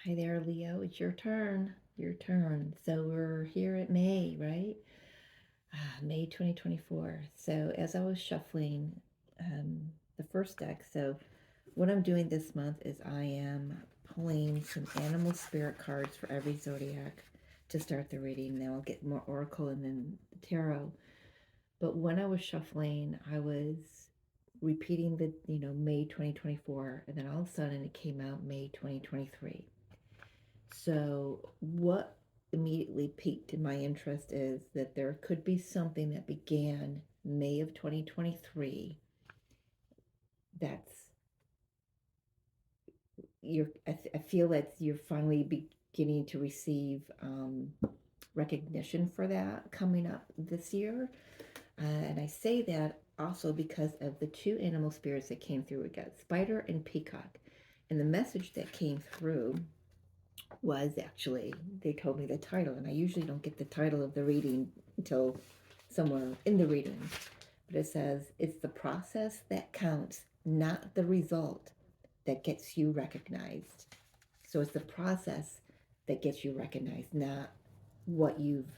Hi there, Leo. It's your turn. Your turn. So we're here at May, right? May 2024. So as I was shuffling the first deck, so what I'm doing this month is I am pulling some animal spirit cards for every zodiac to start the reading. Then I'll get more oracle and then tarot. But when I was shuffling, I was repeating the May 2024, and then all of a sudden it came out May 2023. So, what immediately piqued my interest is that there could be something that began May of 2023 that's I feel that you're finally beginning to receive recognition for that coming up this year. And I say that also because of the two animal spirits that came through. We got spider and peacock. And the message that came through was actually, they told me the title, and I usually don't get the title of the reading until somewhere in the reading. But it says, it's the process that counts, not the result that gets you recognized. So it's the process that gets you recognized, not what you've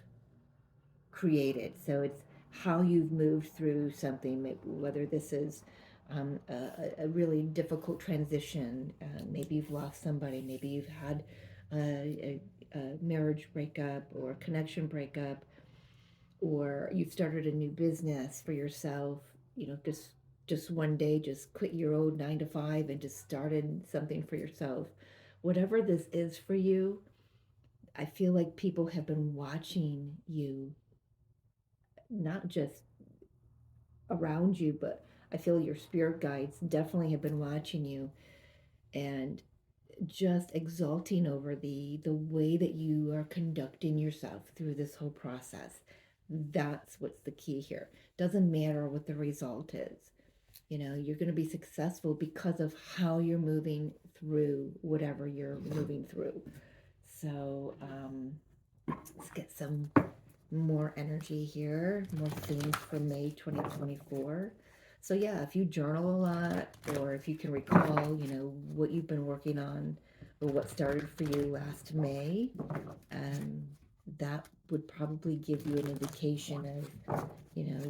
created. So it's how you've moved through something, whether this is a really difficult transition. Maybe you've lost somebody. Maybe you've had a marriage breakup or a connection breakup, or you've started a new business for yourself. Just one day, just quit your old 9 to 5 and just started something for yourself. Whatever this is for you, I feel like people have been watching you, not just around you, but I feel your spirit guides definitely have been watching you and just exulting over the way that you are conducting yourself through this whole process. That's what's the key here. Doesn't matter what the result is. You're going to be successful because of how you're moving through whatever you're moving through. So let's get some more energy here, more themes for May 2024. So yeah, if you journal a lot, or if you can recall, what you've been working on or what started for you last May, um, that would probably give you an indication of,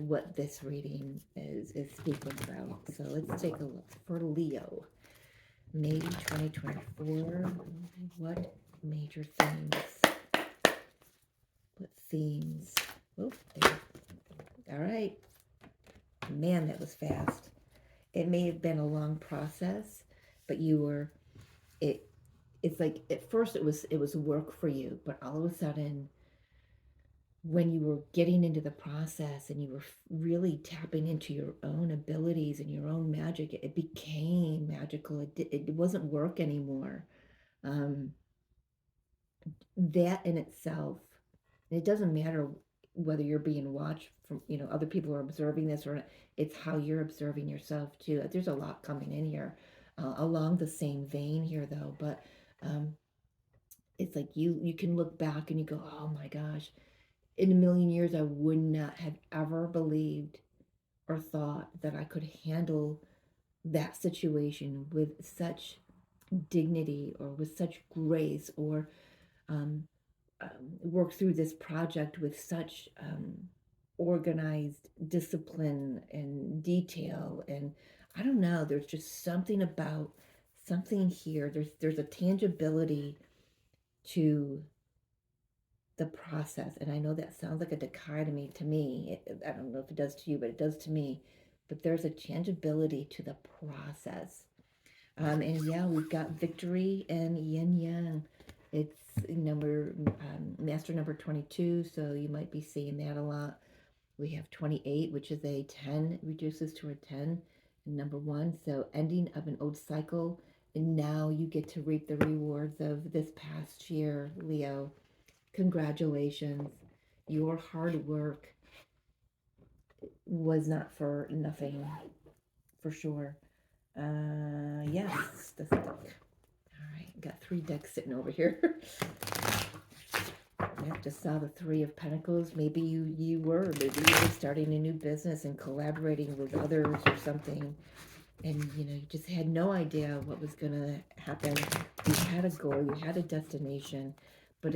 what this reading is speaking about. So let's take a look for Leo. May 2024, what major themes? What themes? Oh, there. All right. Man, that was fast. It may have been a long process, but you were it it's like at first it was work for you, but all of a sudden when you were getting into the process and you were really tapping into your own abilities and your own magic, it became magical. It wasn't work anymore. Um, that in itself, and it doesn't matter whether you're being watched from, other people are observing this or not. It's how you're observing yourself too. There's a lot coming in here, along the same vein here though. But um, it's like you can look back and you go, oh my gosh, in a million years I would not have ever believed or thought that I could handle that situation with such dignity or with such grace, or um, work through this project with such organized discipline and detail. And I don't know, there's just something about something here. There's a tangibility to the process. And I know that sounds like a dichotomy to me. I don't know if it does to you, but it does to me. But there's a tangibility to the process. And yeah, we've got victory and yin yang. It's master number 22, so you might be seeing that a lot. We have 28, which is a 10, reduces to a 10, and number 1, so ending of an old cycle. And now you get to reap the rewards of this past year, Leo. Congratulations. Your hard work was not for nothing, for sure. Yes, this deck. All right, got 3 decks sitting over here. I just saw the 3 of Pentacles. Maybe you were starting a new business and collaborating with others or something. and you just had no idea what was going to happen. You had a goal, you had a destination, but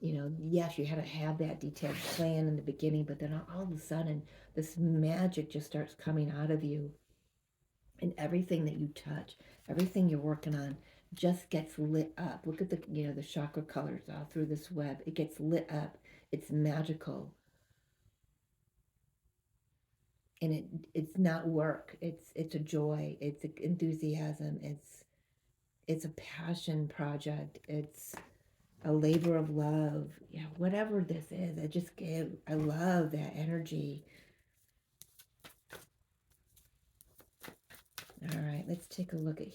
yes, you had to have that detailed plan in the beginning, but then all of a sudden this magic just starts coming out of you, and everything that you touch, everything you're working on just gets lit up. Look at the chakra colors all through this web. It gets lit up. It's magical. And it's not work. It's a joy. It's enthusiasm. It's a passion project. It's a labor of love. Yeah, whatever this is, I love that energy. All right, let's take a look at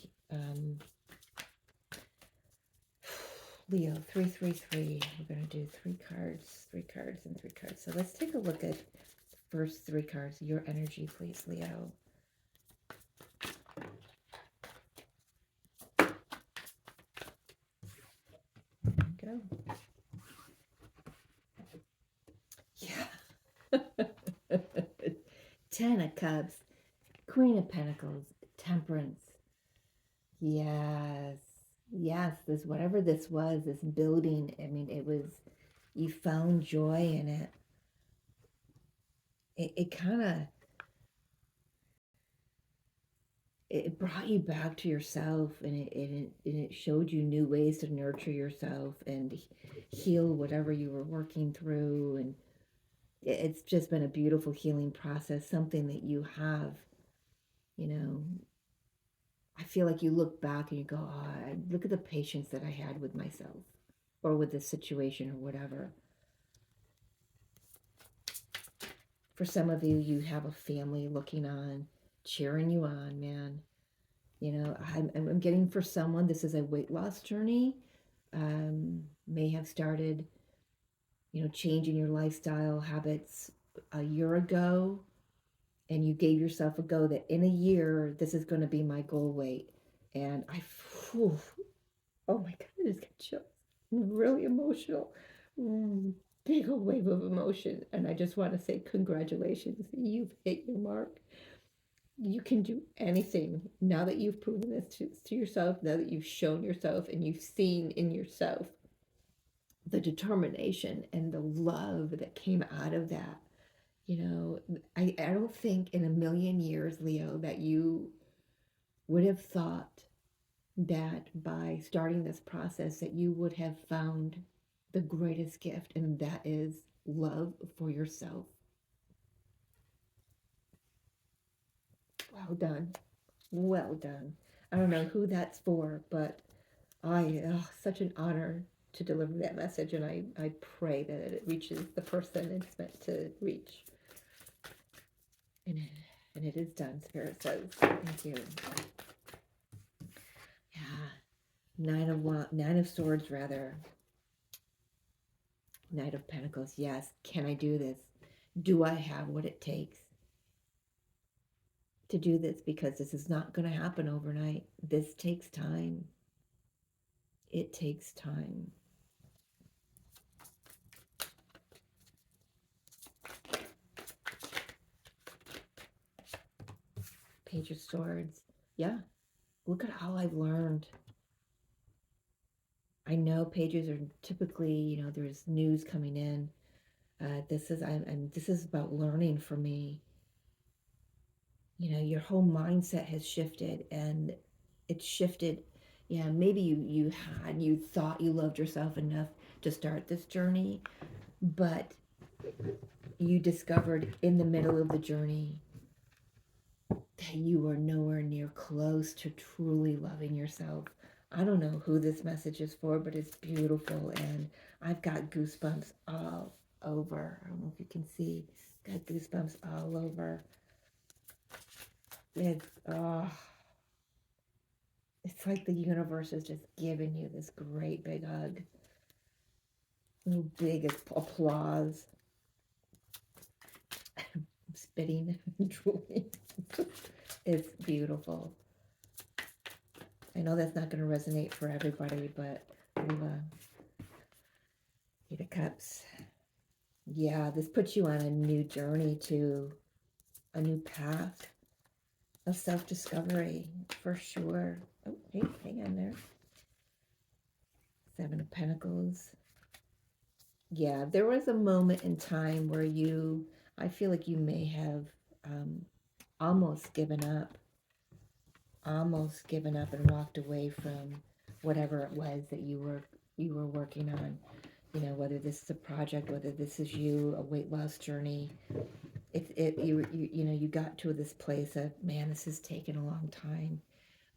Leo 333. We're gonna do three cards, and three cards. So let's take a look at the first three cards. Your energy, please, Leo. There we go. Yeah. Ten of Cups, Queen of Pentacles, Temperance. Yes. Yes, this whatever this was, this building, I mean, you found joy in it. It kind of, it brought you back to yourself, and it showed you new ways to nurture yourself and heal whatever you were working through. And it's just been a beautiful healing process, something that you have, you know, I feel like you look back and you go, oh, look at the patience that I had with myself or with this situation or whatever. For some of you, you have a family looking on, cheering you on, man. I'm getting, for someone, this is a weight loss journey. May have started, changing your lifestyle habits a year ago, and you gave yourself a go that in a year, this is going to be my goal weight. And whew, oh my God, I just got chills. I'm really emotional. Mm, Big old wave of emotion. And I just want to say, congratulations. You've hit your mark. You can do anything now that you've proven this to yourself, now that you've shown yourself and you've seen in yourself the determination and the love that came out of that. I don't think in a million years, Leo, that you would have thought that by starting this process that you would have found the greatest gift, and that is love for yourself. Well done. Well done. I don't know who that's for, but such an honor to deliver that message, and I pray that it reaches the person it's meant to reach. And it is done, Spirit says. Thank you. Yeah. Nine of Swords, rather. Knight of Pentacles. Yes. Can I do this? Do I have what it takes to do this? Because this is not going to happen overnight. This takes time. It takes time. Page of Swords. Yeah. Look at how I've learned. I know pages are typically, there's news coming in. This is about learning for me. Your whole mindset has shifted, and it's shifted. Yeah, maybe you thought you loved yourself enough to start this journey, but you discovered in the middle of the journey that you were nowhere near close to truly loving yourself. I don't know who this message is for, but it's beautiful, and I've got goosebumps all over. I don't know if you can see. Got goosebumps all over. It's like the universe is just giving you this great big hug. Big applause. I'm spitting and drooling. It's beautiful. I know that's not going to resonate for everybody, but Eight of Cups. Yeah, this puts you on a new journey, to a new path. of self-discovery for sure. Oh, hey, hang on there. Seven of Pentacles. Yeah, there was a moment in time where I feel like you may have um, almost given up, and walked away from whatever it was that you were working on. Whether this is a project, whether this is you, a weight loss journey. You got to this place of, man, this has taken a long time.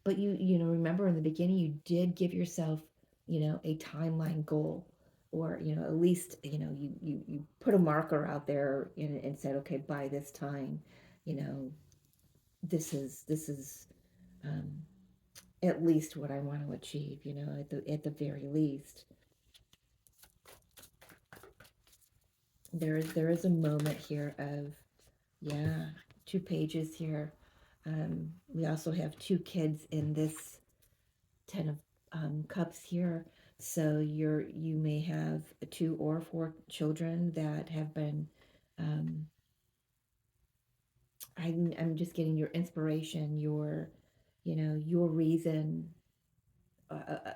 But remember in the beginning, you did give yourself, a timeline goal, or, at least, you put a marker out there and said, okay, by this time, you know, this is um, at least what I want to achieve, at the very least. There is a moment here of, yeah, 2 pages here. We also have 2 kids in this 10 of cups here. So you may have 2 or 4 children that have been. Um, I'm just getting your inspiration, your reason. Uh, uh, uh,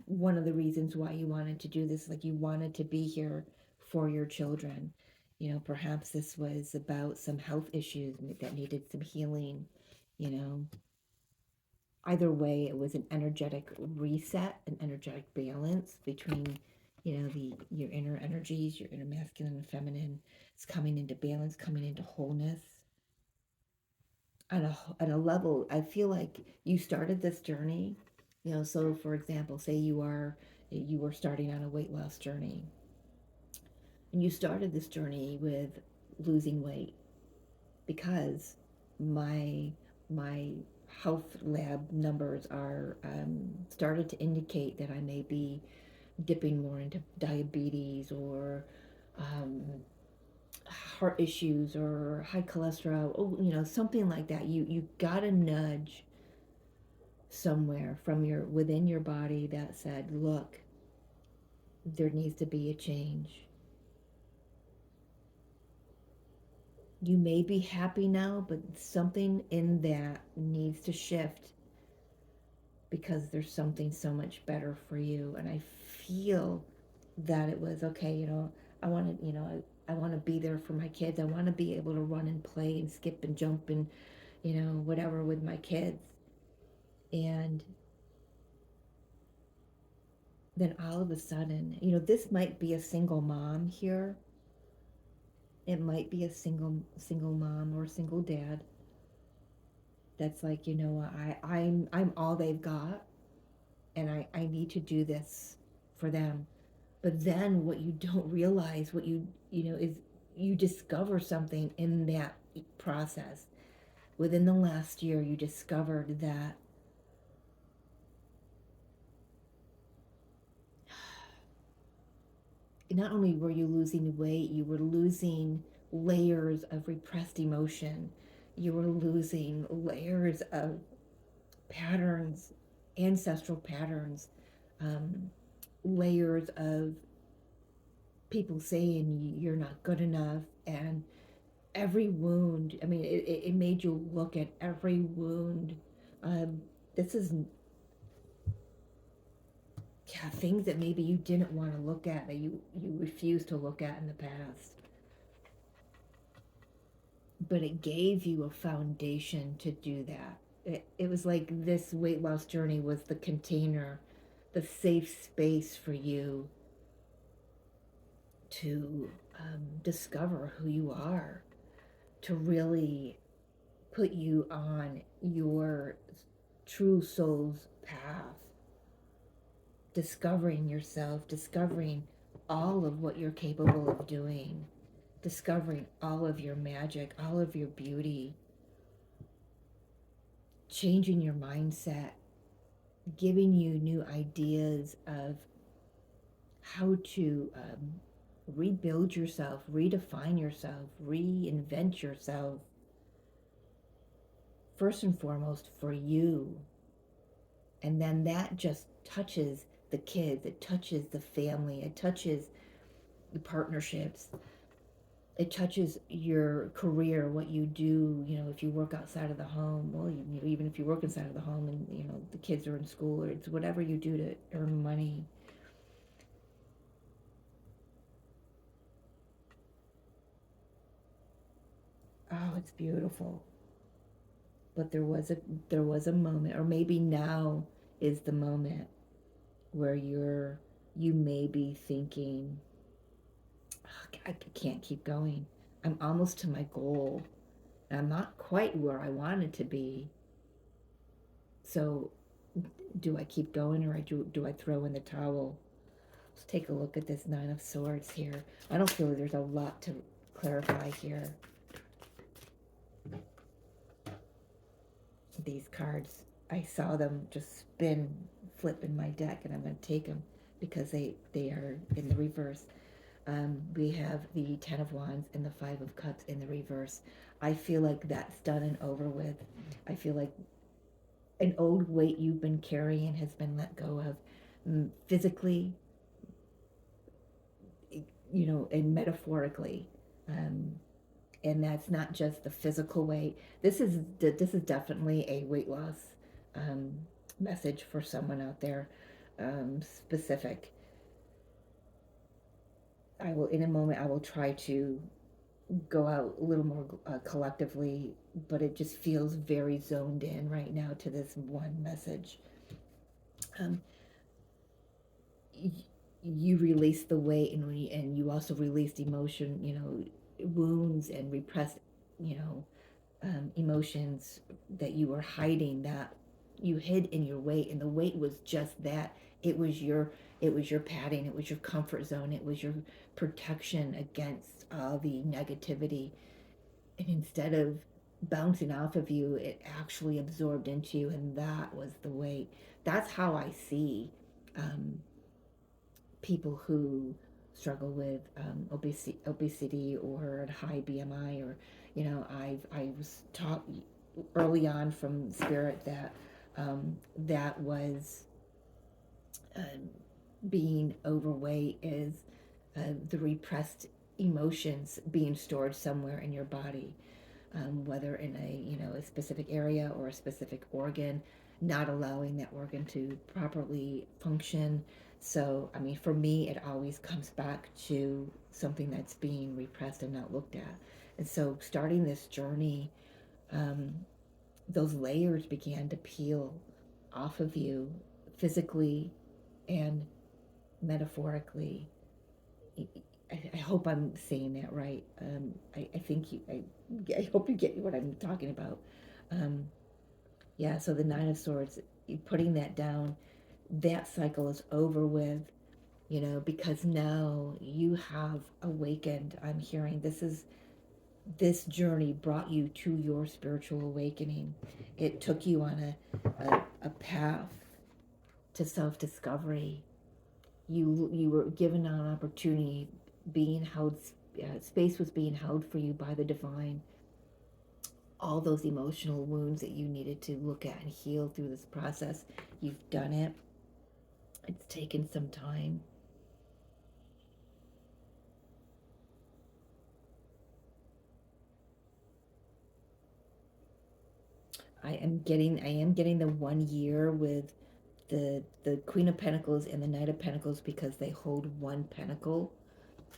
one of the reasons why you wanted to do this, like you wanted to be here for your children. Perhaps this was about some health issues that needed some healing. You know, Either way, it was an energetic reset, an energetic balance between, your inner energies, your inner masculine and feminine. It's coming into balance, coming into wholeness on a level. I feel like you started this journey. So for example, say you were starting on a weight loss journey, and you started this journey with losing weight, because my my health lab numbers are started to indicate that I may be dipping more into diabetes, or um, heart issues, or high cholesterol. Oh, something like that. You got a nudge somewhere from within your body that said, look, there needs to be a change. You may be happy now, but something in that needs to shift, because there's something so much better for you. And I feel that it was okay. I want to, I want to be there for my kids. I want to be able to run and play and skip and jump and, whatever with my kids. And then all of a sudden, this might be a single mom here. It might be a single mom or a single dad that's like, I'm all they've got, and I need to do this for them. But then what you don't realize, what is you discover something in that process. Within the last year, you discovered that not only were you losing weight, you were losing layers of repressed emotion. You were losing layers of patterns, ancestral patterns, um, layers of people saying you're not good enough, and every wound. I mean, it made you look at every wound. This is, yeah, things that maybe you didn't want to look at, that you refused to look at in the past. But it gave you a foundation to do that. It was like this weight loss journey was the container, the safe space for you to discover who you are, to really put you on your true soul's path, discovering yourself, discovering all of what you're capable of doing, discovering all of your magic, all of your beauty, changing your mindset, giving you new ideas of how to rebuild yourself, redefine yourself, reinvent yourself. First and foremost, for you. And then that just touches the kids, it touches the family, it touches the partnerships. it touches your career, what you do. You know, if you work outside of the home, well, even if you work inside of the home, and the kids are in school, or it's whatever you do to earn money. Oh, it's beautiful. But there was a moment, or maybe now is the moment where you may be thinking, "Ugh, I can't keep going. I'm almost to my goal. I'm not quite where I wanted to be. So do I keep going, or do I throw in the towel?" Let's take a look at this Nine of Swords here. I don't feel like there's a lot to clarify here. These cards, I saw them just flip in my deck, and I'm going to take them because they are in the reverse. We have the Ten of Wands and the Five of Cups in the reverse. I feel like that's done and over with. I feel like an old weight you've been carrying has been let go of, physically, and metaphorically. Um, and that's not just the physical weight. This is definitely a weight loss um, message for someone out there. Specific. I will in a moment. I will try to go out a little more collectively, but it just feels very zoned in right now to this one message. Um, you release the weight, and you also released emotion, wounds and repressed, you know, emotions that you were hiding, that you hid in your weight, and the weight was just that. It was your padding, it was your comfort zone, it was your protection against all the negativity. And instead of bouncing off of you, it actually absorbed into you, and that was the weight. That's how I see um, people who struggle with obesity or a high BMI, or I was taught early on from spirit that that was um, being overweight is the repressed emotions being stored somewhere in your body, whether in a specific area or a specific organ, not allowing that organ to properly function. So, I mean, for me, it always comes back to something that's being repressed and not looked at. And so, starting this journey, um, those layers began to peel off of you, physically and metaphorically. I hope I'm saying that right. I think I hope you get what I'm talking about. Um, yeah, so the Nine of Swords, putting that down, that cycle is over with, because now you have awakened. I'm hearing this journey brought you to your spiritual awakening. It took you on a path to self discovery. You were given an opportunity, being held, space was being held for you by the divine. All those emotional wounds that you needed to look at and heal through this process, you've done it. It's taken some time. I am getting the 1 year with the Queen of Pentacles and the Knight of Pentacles, because they hold one pentacle.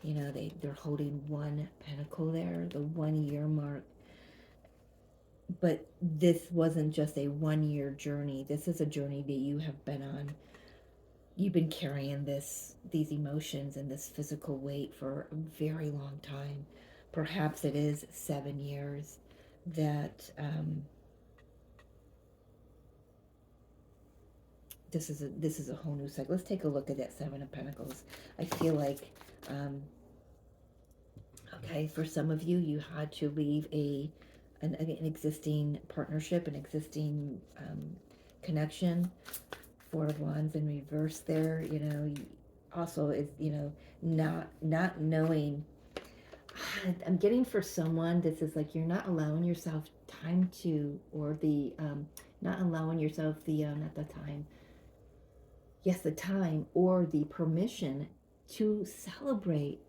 They're holding one pentacle there, the 1 year mark. But this wasn't just a 1 year journey. This is a journey that you have been on. You've been carrying these emotions and this physical weight for a very long time. Perhaps it is 7 years that this is a whole new cycle. Let's take a look at that Seven of Pentacles. I feel like, okay, for some of you, you had to leave an existing partnership, an existing connection. Four of Wands in reverse there. Also is not knowing. I'm getting for someone, this is like you're not allowing yourself time to, or the not allowing yourself the not the time, yes, the time or the permission to celebrate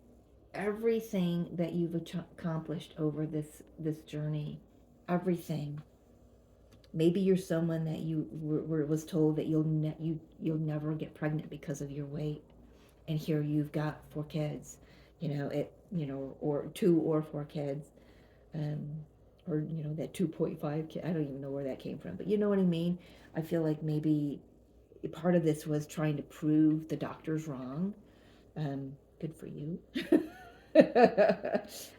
everything that you've accomplished over this journey, everything. Maybe you're someone that you was told that you'll never get pregnant because of your weight, and here you've got 4 kids, or 2 or 4 kids, um, or that 2.5 kid. I don't even know where that came from, but you know what I mean. I feel like maybe part of this was trying to prove the doctors wrong. Good for you.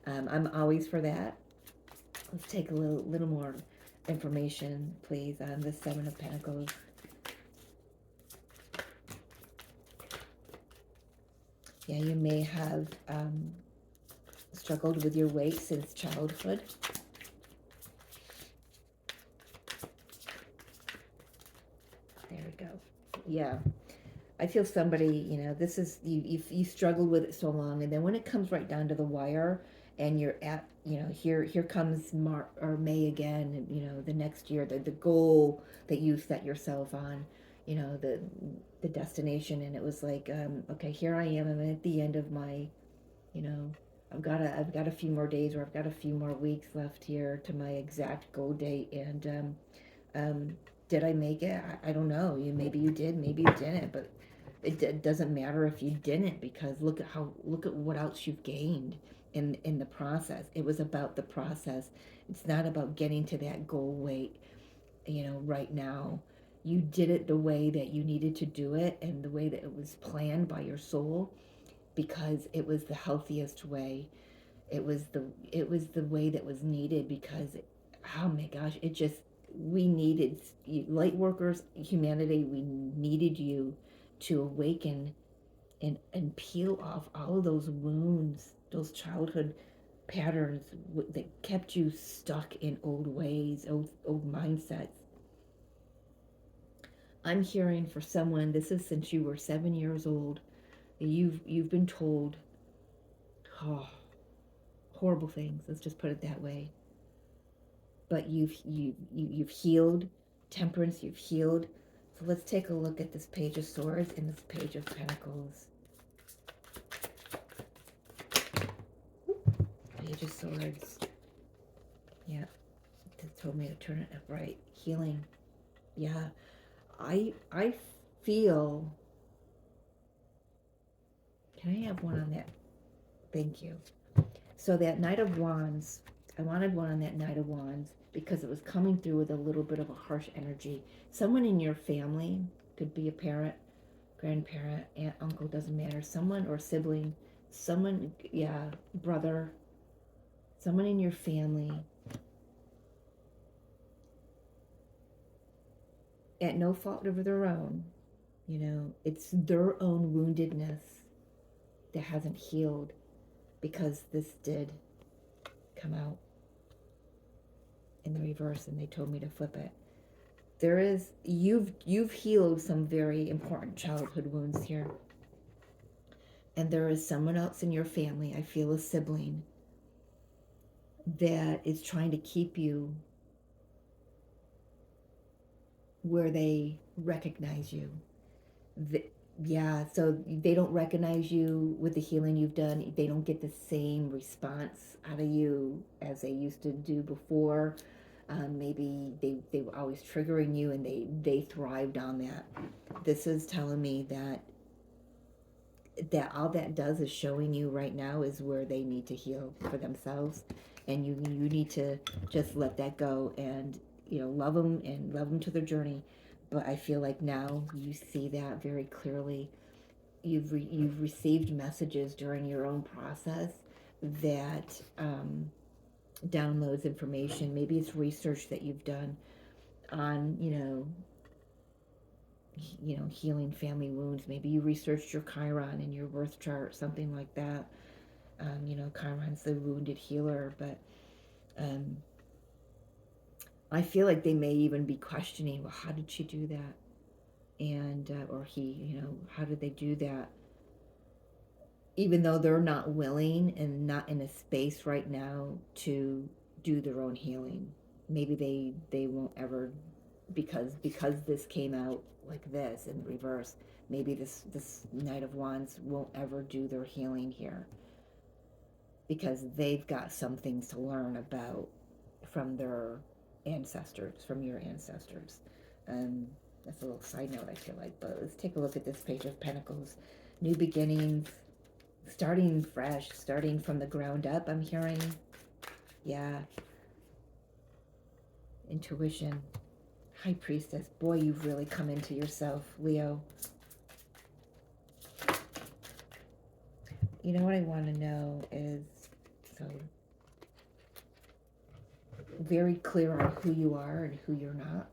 I'm always for that. Let's take a little more information, please, on the Seven of Pentacles. Yeah, you may have struggled with your weight since childhood. There we go. Yeah. I feel somebody, this is, you struggled with it so long, and then when it comes right down to the wire, and you're at, here comes May again, and, the next year, the goal that you set yourself on, the destination, and it was like, okay, here I am, I'm at the end of my, you know, I've got a few more days, or I've got a few more weeks left here to my exact goal date, and did I make it? I don't know. Maybe you did, maybe you didn't, but it doesn't matter if you didn't, because look at what else you've gained in the process. It was about the process. It's not about getting to that goal weight, right now. You did it the way that you needed to do it, and the way that it was planned by your soul, because it was the healthiest way. It was the way that was needed, because oh my gosh, it just, we needed, light workers, humanity, we needed you to awaken and peel off all of those wounds, those childhood patterns that kept you stuck in old ways, old mindsets. I'm hearing for someone, this is since you were 7 years old, you've been told, oh, horrible things. Let's just put it that way. But you've healed. Temperance, you've healed. So let's take a look at this Page of Swords and this Page of Pentacles. Page of Swords. Yeah, it told me to turn it upright. Healing. Yeah, I feel. Can I have one on that? Thank you. So that Knight of Wands, I wanted one on that Knight of Wands because it was coming through with a little bit of a harsh energy. Someone in your family, could be a parent, grandparent, aunt, uncle, doesn't matter. Someone or sibling, someone, yeah, brother, someone in your family, at no fault of their own, it's their own woundedness that hasn't healed, because this did come out in the reverse, and they told me to flip it. There is, you've healed some very important childhood wounds here, and there is someone else in your family, I feel a sibling, that is trying to keep you where they recognize you. Yeah, so they don't recognize you with the healing you've done. They don't get the same response out of you as they used to do before. Maybe they were always triggering you, and they thrived on that. This is telling me that all that does is showing you right now is where they need to heal for themselves, and you need to just let that go, and love them, and love them to their journey. But I feel like now you see that very clearly. You've received messages during your own process that downloads information. Maybe it's research that you've done on healing family wounds. Maybe you researched your Chiron in your birth chart, something like that. Chiron's the wounded healer, but I feel like they may even be questioning, well, how did she do that? And or he, how did they do that? Even though they're not willing and not in a space right now to do their own healing. Maybe they won't ever, because this came out like this in reverse. Maybe this Knight of Wands won't ever do their healing here. because they've got some things to learn about from their ancestors, from your ancestors. Um, that's a little side note, I feel like. But let's take a look at this Page of Pentacles. New beginnings, starting fresh, starting from the ground up, I'm hearing. Yeah. Intuition. High Priestess. Boy, you've really come into yourself, Leo. You know what I want to know is, so very clear on who you are and who you're not.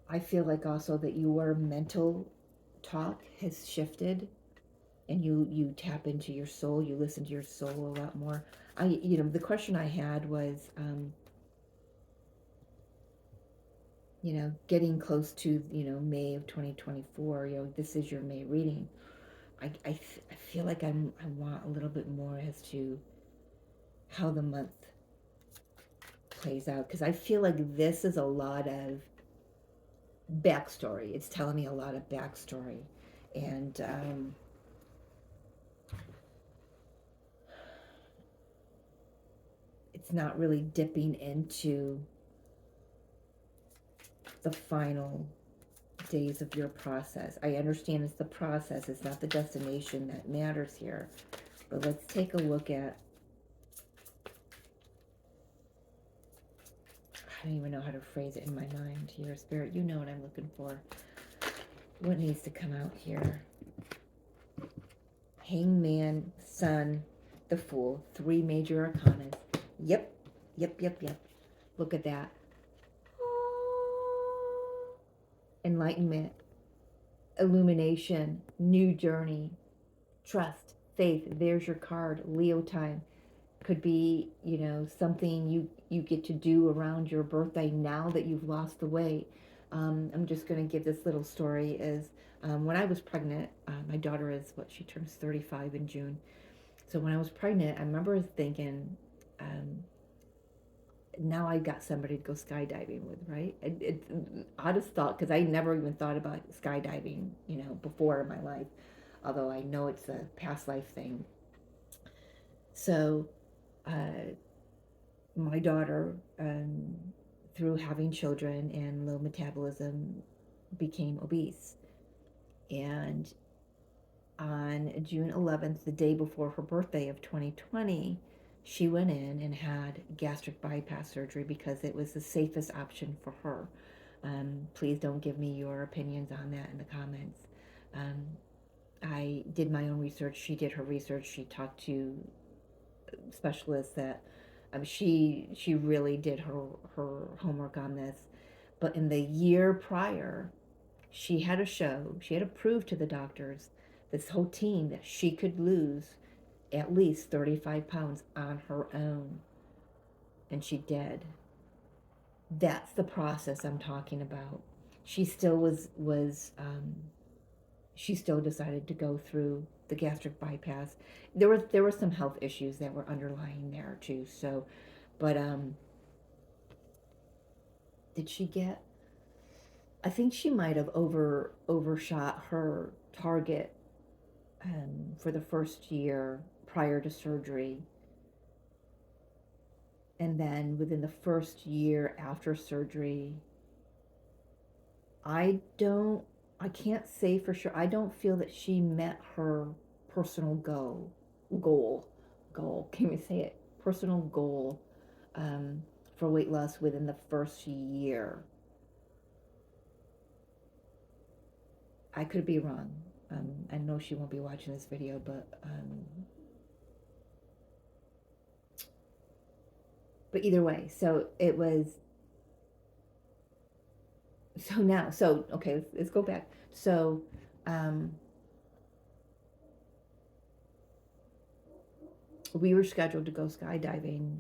I feel like also that your mental talk has shifted, and you tap into your soul, you listen to your soul a lot more. The question I had was, getting close to, May of 2024, this is your May reading. I feel like I want a little bit more as to how the month plays out, because I feel like this is a lot of backstory. It's telling me a lot of backstory, and it's not really dipping into the final days of your process. I understand it's the process, it's not the destination that matters here. But let's take a look at, I don't even know how to phrase it in my mind here. Spirit, you know what I'm looking for. What needs to come out here? Hangman, Sun, the Fool, 3 major arcanas. Yep, yep, yep, yep. Look at that. Enlightenment, illumination, new journey, trust, faith. There's your card. Leo time. Could be, something you get to do around your birthday now that you've lost the weight. I'm just going to give this little story. Is when I was pregnant, my daughter is, she turns 35 in June. So when I was pregnant, I remember thinking, now I got somebody to go skydiving with, right? It's oddest thought, because I never even thought about skydiving, before in my life, although I know it's a past life thing. So my daughter, through having children and low metabolism, became obese. And on June 11th, the day before her birthday of 2020, she went in and had gastric bypass surgery because it was the safest option for her. Please don't give me your opinions on that in the comments. I did my own research. She did her research. She talked to specialists that she really did her homework on this. But in the year prior, she had a show. She had to prove to the doctors, this whole team, that she could lose at least 35 pounds on her own. And she did. That's the process I'm talking about. She still she still decided to go through the gastric bypass. There were some health issues that were underlying there too. So, but did she get? I think she might have overshot her target for the first year prior to surgery, and then within the first year after surgery, I don't, I can't say for sure. I don't feel that she met her personal goal, goal. Can we say it? Personal goal um, for weight loss within the first year. I could be wrong. I know she won't be watching this video, but either way. So it was. So now, so okay, let's go back. So um, we were scheduled to go skydiving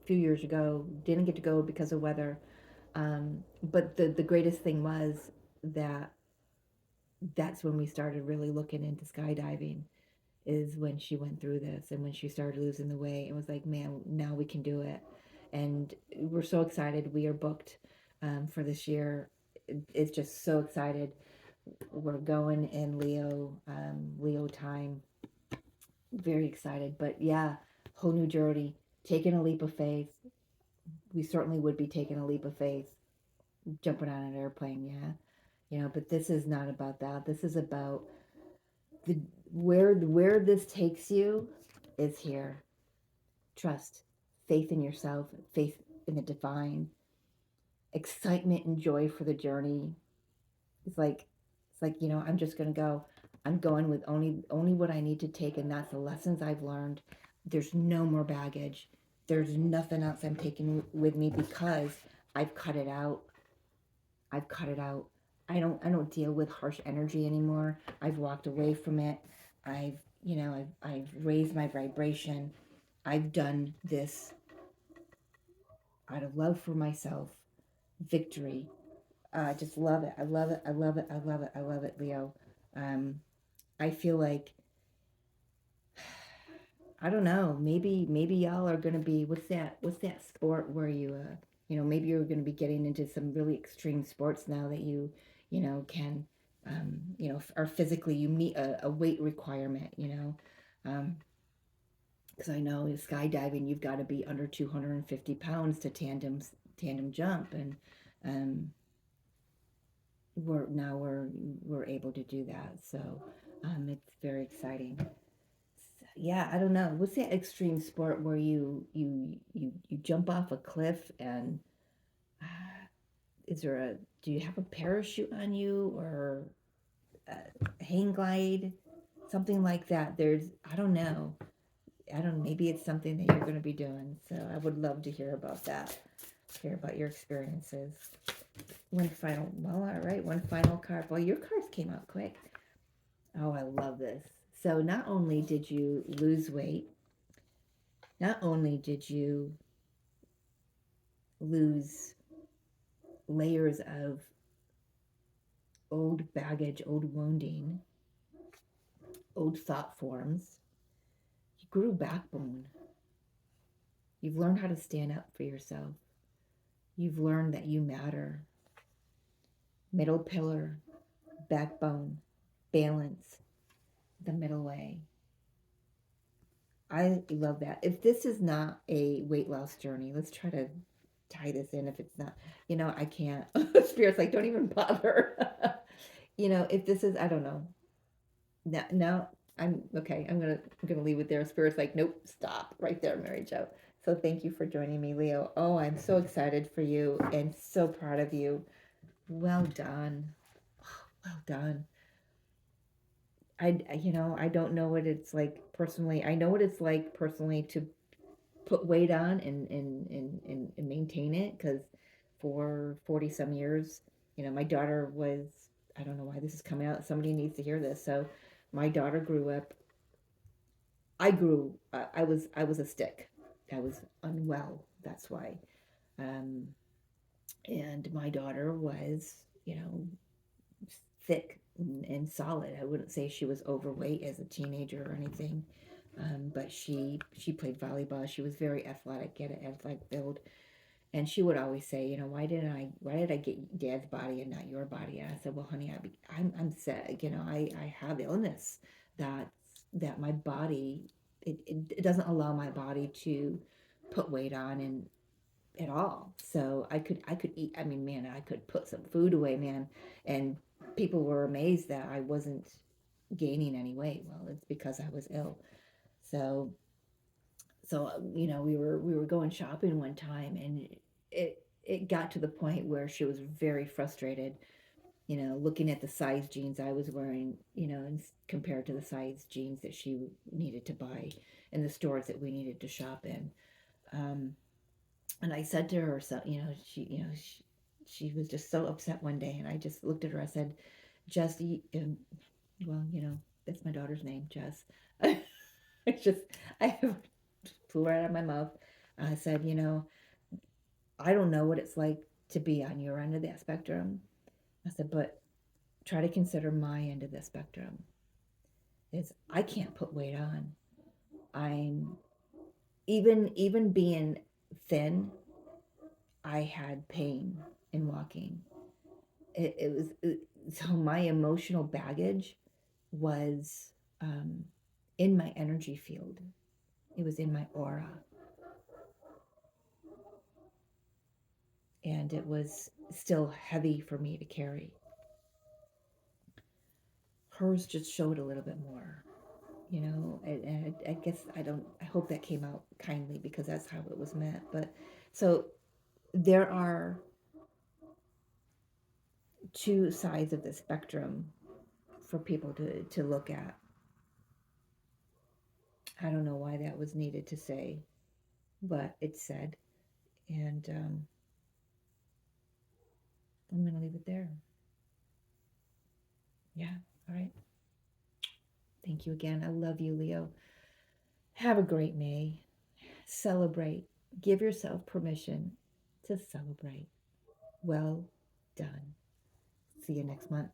a few years ago. Didn't get to go because of weather. But the greatest thing was that that's when we started really looking into skydiving, is when she went through this and when she started losing the weight. It was like, man, now we can do it. And we're so excited. We are booked for this year. It's just so excited. We're going in Leo time. Very excited. But yeah, whole new journey, taking a leap of faith. We certainly would be taking a leap of faith, jumping on an airplane, yeah. But this is not about that. This is about the where this takes you is here. Trust, faith in yourself, faith in the divine, excitement and joy for the journey. It's like I'm just gonna go. I'm going with only what I need to take, and that's the lessons I've learned. There's no more baggage. There's nothing else I'm taking with me because I've cut it out. I've cut it out. I don't deal with harsh energy anymore. I've walked away from it. I've raised my vibration. I've done this out of love for myself. Victory. I just love it. I love it. I love it. I love it. I love it, Leo. Um, I feel like I don't know. Maybe y'all are gonna be what's that sport where maybe you're gonna be getting into some really extreme sports now that can are physically you meet a weight requirement. Because I know in skydiving you've got to be under 250 pounds to tandem jump, and um, we're able to do that. So it's very exciting. Yeah, I don't know. What's that extreme sport where you jump off a cliff and uh, is there a do you have a parachute on you or a hang glide, something like that? There's I don't know. I don't maybe it's something that you're going to be doing. So I would love to hear about that. Hear about your experiences. All right, one final card. Well, your cards came out quick. Oh, I love this. So not only did you lose weight, not only did you lose layers of old baggage, old wounding, old thought forms, you grew backbone. You've learned how to stand up for yourself. You've learned that you matter. Middle pillar, backbone, balance, the middle way. I love that. If this is not a weight loss journey, let's try to tie this in. If it's not, I can't. Spirit's like, don't even bother. If this is, I don't know. Now I'm okay. I'm gonna leave it there. Spirit's like, nope, stop right there, Mary Jo. So thank you for joining me, Leo. Oh, I'm so excited for you and so proud of you. Well done. Well done. I don't know what it's like personally. I know what it's like personally to put weight on and maintain it because for 40 some years, my daughter was, I don't know why this is coming out. Somebody needs to hear this. So my daughter grew up. I was a stick. I was unwell. That's why. Um, and my daughter was, thick and solid. I wouldn't say she was overweight as a teenager or anything, but she played volleyball. She was very athletic, had an athletic build, and she would always say, why did I get Dad's body and not your body? And I said, well, honey, I'm sick. I have illness that my body it doesn't allow my body to put weight on and at all. So I could eat. I mean, man, I could put some food away, man, and people were amazed that I wasn't gaining any weight. Well, it's because I was ill. So we were going shopping one time, and it got to the point where she was very frustrated. Looking at the size jeans I was wearing, and compared to the size jeans that she needed to buy in the stores that we needed to shop in. Um, and I said to her, so she was just so upset one day, and I just looked at her. I said, Jess, well, that's my daughter's name, Jess. It's just I flew right out of my mouth. I said, I don't know what it's like to be on your end of that spectrum. I said, but try to consider my end of the spectrum. Is I can't put weight on. I'm even being thin. I had pain in walking. So my emotional baggage was in my energy field. It was in my aura. And it was still heavy for me to carry. Hers just showed a little bit more, you know. And I guess I hope that came out kindly because that's how it was meant. But so there are two sides of the spectrum for people to look at. I don't know why that was needed to say, but it's said. And I'm going to leave it there. Yeah. All right. Thank you again. I love you, Leo. Have a great May. Celebrate. Give yourself permission to celebrate. Well done. See you next month.